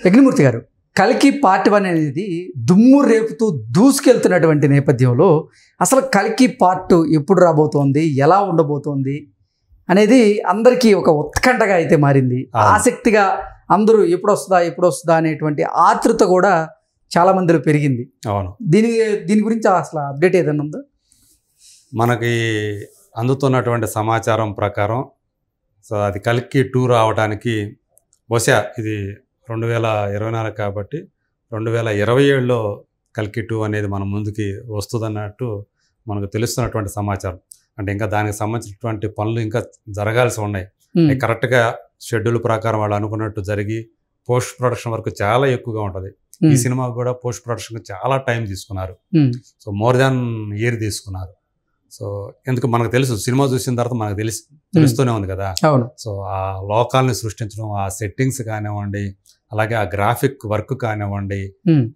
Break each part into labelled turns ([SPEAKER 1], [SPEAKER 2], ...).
[SPEAKER 1] యజ్ఞమూర్తి గారు, కల్కి పార్ట్ 1 అనేది దుమ్ము రేపుతూ దూసుకెళ్తున్నటువంటి నేపథ్యంలో అసలు కల్కి పార్ట్ ఎప్పుడు రాబోతోంది, ఎలా ఉండబోతోంది అనేది అందరికీ ఒక ఉత్కంఠగా అయితే మారింది. ఆసక్తిగా అందరూ ఎప్పుడు వస్తుందా అనేటువంటి ఆతృత కూడా చాలా మందిలో పెరిగింది.
[SPEAKER 2] అవును.
[SPEAKER 1] దీని గురించి అసలు అప్డేట్ ఏదైనా ఉందా?
[SPEAKER 2] మనకి అందుతున్నటువంటి సమాచారం ప్రకారం సో అది కల్కి 2 రావడానికి బహుశా ఇది 2024 కాబట్టి 2027లో కల్కి 2 అనేది మన ముందుకి వస్తుందన్నట్టు మనకు తెలుస్తున్నటువంటి సమాచారం. అంటే ఇంకా దానికి సంబంధించినటువంటి పనులు ఇంకా జరగాల్సి ఉన్నాయి. కరెక్ట్గా షెడ్యూల్ ప్రకారం వాళ్ళు అనుకున్నట్టు జరిగి పోస్ట్ ప్రొడక్షన్ వరకు చాలా ఎక్కువగా ఉంటుంది. ఈ సినిమాకు కూడా పోస్ట్ ప్రొడక్షన్ చాలా టైం తీసుకున్నారు. సో మోర్ దాన్ ఇయర్ తీసుకున్నారు. సో ఎందుకు మనకు తెలుసు, సినిమా చూసిన తర్వాత మనకు తెలుస్తూనే ఉంది కదా. సో ఆ లోకాలని సృష్టించడం, ఆ సెట్టింగ్స్ కానివ్వండి, అలాగే ఆ గ్రాఫిక్ వర్క్ కానివ్వండి,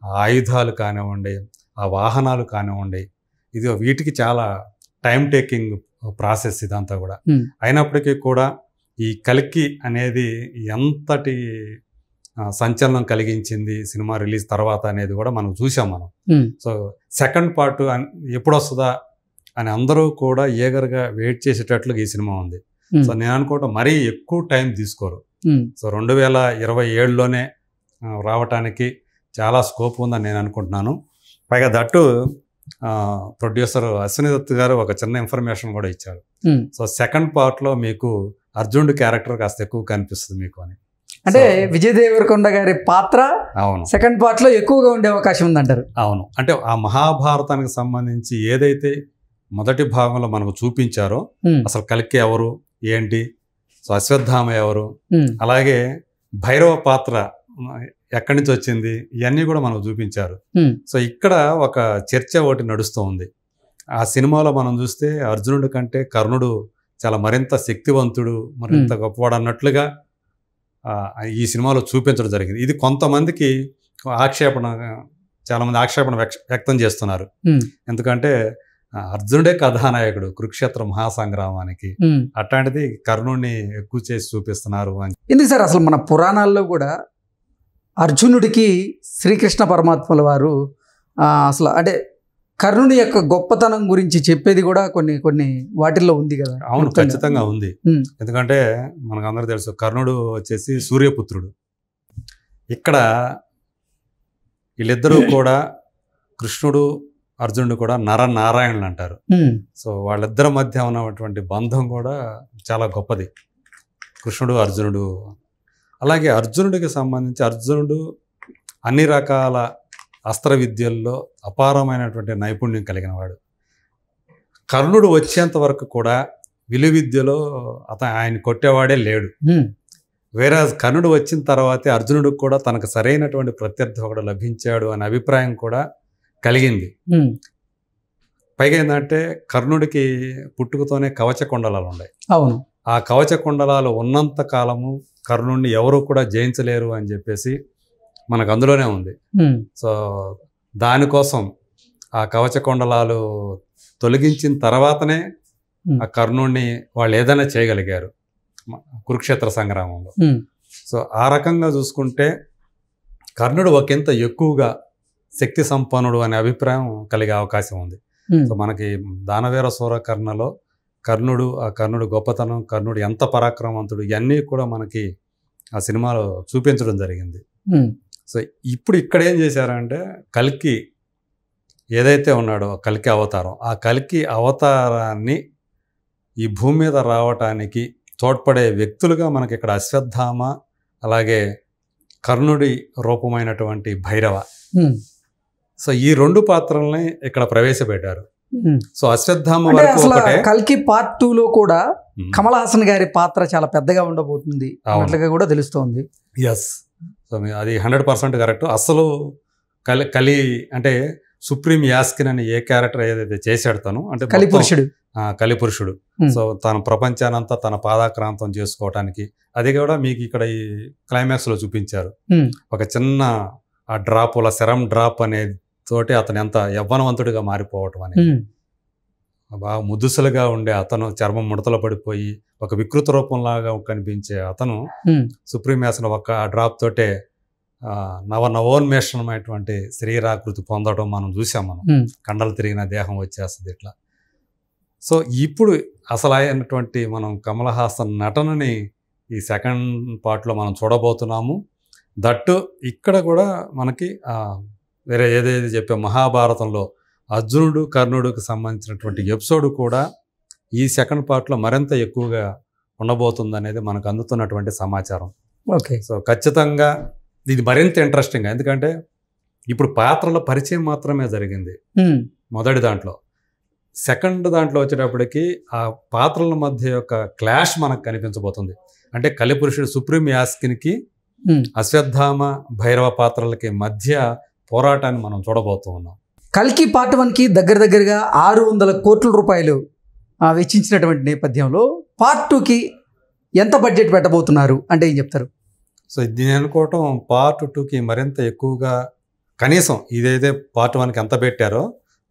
[SPEAKER 2] ఆ ఆయుధాలు కానివ్వండి, ఆ వాహనాలు కానివ్వండి, ఇది వీటికి చాలా టైం టేకింగ్ ప్రాసెస్ ఇదంతా కూడా. అయినప్పటికీ కూడా ఈ కల్కి అనేది ఎంతటి సంచలనం కలిగించింది సినిమా రిలీజ్ తర్వాత అనేది కూడా మనం చూసాం మనం. సో సెకండ్ పార్ట్ ఎప్పుడు వస్తుందా అని అందరూ కూడా ఏగర్గా వెయిట్ చేసేటట్లుగా ఈ సినిమా ఉంది. సో నేను అనుకోవటం మరీ ఎక్కువ టైం తీసుకోరు. సో 2027లోనే రావటానికి చాలా స్కోప్ ఉందని నేను అనుకుంటున్నాను. పైగా దట్టు ప్రొడ్యూసర్ అశ్విని దత్ గారు ఒక చిన్న ఇన్ఫర్మేషన్ కూడా ఇచ్చారు. సో సెకండ్ పార్ట్లో మీకు అర్జునుడి క్యారెక్టర్ కాస్త ఎక్కువ కనిపిస్తుంది మీకు అని.
[SPEAKER 1] అంటే విజయ్ దేవరకొండ గారి పాత్ర అవును సెకండ్ పార్ట్లో ఎక్కువగా ఉండే అవకాశం ఉందంటారు.
[SPEAKER 2] అవును. అంటే ఆ మహాభారతానికి సంబంధించి ఏదైతే మొదటి భాగంలో మనకు చూపించారో అసలు కల్కి ఎవరు ఏంటి, సో అశ్వత్థామ ఎవరు, అలాగే భైరవ పాత్ర ఎక్కడి నుంచి వచ్చింది, ఇవన్నీ కూడా మనకు చూపించారు. సో ఇక్కడ ఒక చర్చ ఒకటి నడుస్తూ ఉంది. ఆ సినిమాలో మనం చూస్తే అర్జునుడి కంటే కర్ణుడు చాలా మరింత శక్తివంతుడు, మరింత గొప్పవాడు అన్నట్లుగా ఈ సినిమాలో చూపించడం జరిగింది. ఇది కొంతమందికి చాలామంది ఆక్షేపణ వ్యక్తం చేస్తున్నారు. ఎందుకంటే అర్జునుడే కథానాయకుడు కురుక్షేత్ర మహాసంగ్రామానికి, అట్లాంటిది కర్ణుడిని ఎక్కువ చేసి చూపిస్తున్నారు అని.
[SPEAKER 1] ఎందుకు సార్ అసలు మన పురాణాల్లో కూడా అర్జునుడికి శ్రీకృష్ణ పరమాత్మల వారు అసలు అంటే కర్ణుని యొక్క గొప్పతనం గురించి చెప్పేది కూడా కొన్ని వాటిల్లో ఉంది కదా.
[SPEAKER 2] అవును, ఖచ్చితంగా ఉంది. ఎందుకంటే మనకు అందరూ తెలుసు కర్ణుడు వచ్చేసి సూర్యపుత్రుడు. ఇక్కడ వీళ్ళిద్దరూ కూడా కృష్ణుడు అర్జునుడు కూడా నరనారాయణులు అంటారు. సో వాళ్ళిద్దరి మధ్య ఉన్నటువంటి బంధం కూడా చాలా గొప్పది, కృష్ణుడు అర్జునుడు. అలాగే అర్జునుడికి సంబంధించి అర్జునుడు అన్ని రకాల అస్త్ర విద్యల్లో అపారమైనటువంటి నైపుణ్యం కలిగిన వాడు. కర్ణుడు వచ్చేంత వరకు కూడా విలువిద్యలో ఆయన కొట్టేవాడే లేడు. వేరే కర్ణుడు వచ్చిన తర్వాతే అర్జునుడికి కూడా తనకు సరైనటువంటి ప్రత్యర్థి ఒకడు లభించాడు అనే అభిప్రాయం కూడా కలిగింది. పైగా ఏంటంటే కర్ణుడికి పుట్టుకతోనే కవచ కుండలాలు ఉన్నాయి.
[SPEAKER 1] అవును.
[SPEAKER 2] ఆ కవచ కుండలాలు ఉన్నంత కాలము కర్ణుడిని ఎవరు కూడా జయించలేరు అని చెప్పేసి మనకు అందులోనే ఉంది. సో దానికోసం ఆ కవచ కుండలాలు తొలగించిన తర్వాతనే ఆ కర్ణుడిని వాళ్ళు ఏదైనా చేయగలిగారు కురుక్షేత్ర సంగ్రామంలో. సో ఆ రకంగా చూసుకుంటే కర్ణుడు ఒకంత ఎక్కువగా శక్తి సంపన్నుడు అనే అభిప్రాయం కలిగే అవకాశం ఉంది. సో మనకి దానవీర సూరకర్ణలో ఆ కర్ణుడు గొప్పతనం, కర్ణుడు ఎంత పరాక్రమవంతుడు, ఇవన్నీ కూడా మనకి ఆ సినిమాలో చూపించడం జరిగింది. సో ఇప్పుడు ఇక్కడ ఏం చేశారంటే కల్కి ఏదైతే ఉన్నాడో కల్కి అవతారం, ఆ కల్కి అవతారాన్ని ఈ భూమి మీద రావటానికి తోడ్పడే వ్యక్తులుగా మనకి ఇక్కడ అశ్వత్థామ, అలాగే కర్ణుడి రూపమైనటువంటి భైరవ, సో ఈ 2 పాత్రల్ని ఇక్కడ ప్రవేశపెట్టారు. సో అశ్వత్థామ వరకు
[SPEAKER 1] కల్కి పార్ట్ 2లో కూడా కమల్ హాసన్ గారి పాత్ర చాలా పెద్దగా ఉండబోతుంది అన్నట్లుగా కూడా తెలుస్తోంది.
[SPEAKER 2] ఎస్, సో అది 100% కరెక్ట్. అసలు కలి అంటే సుప్రీం యాస్కిన్ అని ఏ క్యారెక్టర్ ఏదైతే చేశాడు తను, అంటే కలిపురుషుడు. సో తన ప్రపంచానంతా తన పాదాక్రాంతం చేసుకోవటానికి, అది కూడా మీకు ఇక్కడ ఈ క్లైమాక్స్ లో చూపించారు. ఒక చిన్న ఆ డ్రాప్, సెరం డ్రాప్ అనేది తోటి అతను ఎంత యవ్వనవంతుడిగా మారిపోవటం అని, బాగా ముద్దుసలుగా ఉండే అతను చర్మం ముడతలు పడిపోయి ఒక వికృత రూపంలాగా కనిపించే అతను సుప్రీం యాసన ఒక డ్రాప్ తోటే నవోన్మేషమైనటువంటి శరీరాకృతి పొందడం మనం చూసాం. మనం కండలు తిరిగిన దేహం వచ్చేస్తుంది ఇట్లా. సో ఇప్పుడు అసలు అయినటువంటి మనం కమల్ హాసన్ నటనని ఈ సెకండ్ పార్ట్లో మనం చూడబోతున్నాము. దట్టు ఇక్కడ కూడా మనకి వేరే ఏదైతే చెప్పే మహాభారతంలో అర్జునుడు కర్ణుడికి సంబంధించినటువంటి ఎపిసోడ్ కూడా ఈ సెకండ్ పార్ట్లో మరింత ఎక్కువగా ఉండబోతుంది అనేది మనకు అందుతున్నటువంటి సమాచారం.
[SPEAKER 1] ఓకే.
[SPEAKER 2] సో ఖచ్చితంగా ఇది మరింత ఇంట్రెస్టింగ్. ఎందుకంటే ఇప్పుడు పాత్రల పరిచయం మాత్రమే జరిగింది మొదటి దాంట్లో. సెకండ్ దాంట్లో వచ్చేటప్పటికి ఆ పాత్రల మధ్య యొక్క క్లాష్ మనకు కనిపించబోతుంది. అంటే కలిపురుషుడు సుప్రీం యాస్కిన్కి అశ్వత్థామ భైరవ పాత్రలకి మధ్య పోరాటాన్ని మనం చూడబోతూ ఉన్నాం.
[SPEAKER 1] కల్కి పార్ట్ 1కి దగ్గరగా 600 కోట్ల రూపాయలు వెచ్చించినటువంటి నేపథ్యంలో పార్ట్ 2కి ఎంత బడ్జెట్ పెట్టబోతున్నారు అంటే ఏం చెప్తారు?
[SPEAKER 2] సో దీని అనుకోవటం పార్ట్ 2కి మరింత ఎక్కువగా, కనీసం ఇదైతే పార్ట్ 1కి ఎంత పెట్టారో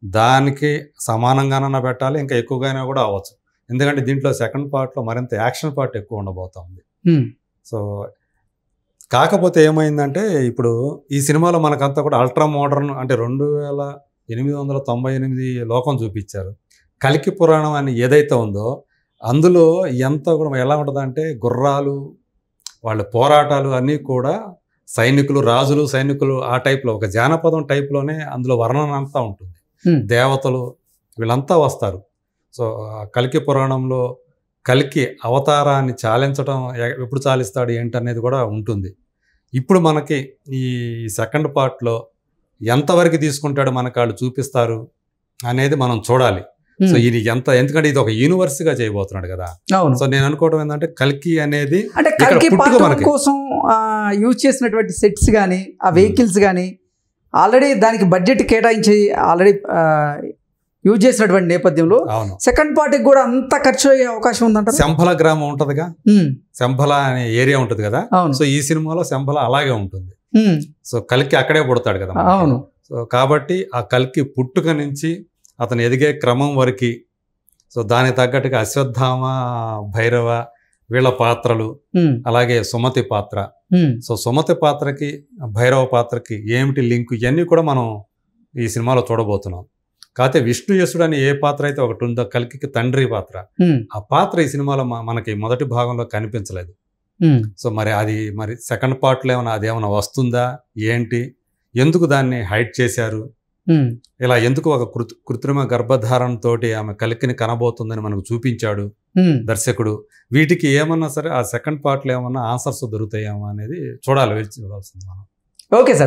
[SPEAKER 2] దానికి సమానంగానన్నా పెట్టాలి, ఇంకా ఎక్కువగానే కూడా అవ్వచ్చు. ఎందుకంటే దీంట్లో సెకండ్ పార్ట్లో మరింత యాక్షన్ పార్ట్ ఎక్కువ ఉండబోతుంది. సో కాకపోతే ఏమైందంటే ఇప్పుడు ఈ సినిమాలో మనకంతా కూడా అల్ట్రా మోడర్న్, అంటే 2898 లోకం చూపించారు. కల్కి పురాణం అని ఏదైతే ఉందో అందులో ఎంత కూడా ఎలా ఉంటుందంటే గుర్రాలు, వాళ్ళ పోరాటాలు అన్నీ కూడా సైనికులు, రాజులు, సైనికులు ఆ టైప్లో ఒక జానపదం టైప్లోనే అందులో వర్ణన అంతా ఉంటుంది. దేవతలు వీళ్ళంతా వస్తారు. సో కల్కి పురాణంలో కల్కి అవతారాన్ని చాలించడం, ఎప్పుడు చాలిస్తాడు ఏంటనేది కూడా ఉంటుంది. ఇప్పుడు మనకి ఈ సెకండ్ పార్ట్లో ఎంతవరకు తీసుకుంటాడో మనకు వాళ్ళు చూపిస్తారు అనేది మనం చూడాలి. సో ఇది ఎందుకంటే ఇది ఒక యూనివర్స్గా చేయబోతున్నాడు కదా. సో నేను అనుకోవడం ఏంటంటే కల్కి అనేది
[SPEAKER 1] అంటే కల్కి పార్ట్ 1 కోసం యూజ్ చేసినటువంటి సెట్స్ కానీ ఆ వెహికల్స్ కానీ ఆల్రెడీ దానికి బడ్జెట్ కేటాయించి ఆల్రెడీ యూజ్ చేసినటువంటి నేపథ్యంలో సెకండ్ పార్ట్కి కూడా అంత ఖర్చు అయ్యే అవకాశం ఉందంట.
[SPEAKER 2] శంభల గ్రామం ఉంటదిగా, శంభల అనే ఏరియా ఉంటుంది కదా. సో ఈ సినిమాలో శంభల అలాగే ఉంటుంది. సో కల్కి అక్కడే పుడతాడు కదా.
[SPEAKER 1] అవును.
[SPEAKER 2] సో కాబట్టి ఆ కల్కి పుట్టుక నుంచి అతను ఎదిగే క్రమం వరకు, సో దానికి తగ్గట్టుగా అశ్వత్థామ భైరవ వీళ్ళ పాత్రలు, అలాగే సుమతి పాత్ర. సో సుమతి పాత్రకి భైరవ పాత్రకి ఏమిటి లింక్, ఇవన్నీ కూడా మనం ఈ సినిమాలో చూడబోతున్నాం. కాకపోతే విష్ణుయసుడు అని ఏ పాత్ర అయితే ఒకటి ఉందో కల్కి తండ్రి పాత్ర, ఆ పాత్ర ఈ సినిమాలో మనకి మొదటి భాగంలో కనిపించలేదు. సో మరి సెకండ్ పార్ట్లో అదేమన్నా వస్తుందా ఏంటి, ఎందుకు దాన్ని హైడ్ చేశారు, ఇలా ఎందుకు ఒక కృత్రిమ గర్భధారణతో ఆమె కల్కిని కనబోతుందని మనకు చూపించాడు దర్శకుడు. వీటికి ఏమన్నా సరే ఆ సెకండ్ పార్ట్లో ఏమన్నా ఆన్సర్స్ దొరుకుతాయేమో అనేది చూడాల్సింది మనం.
[SPEAKER 1] Okay sir.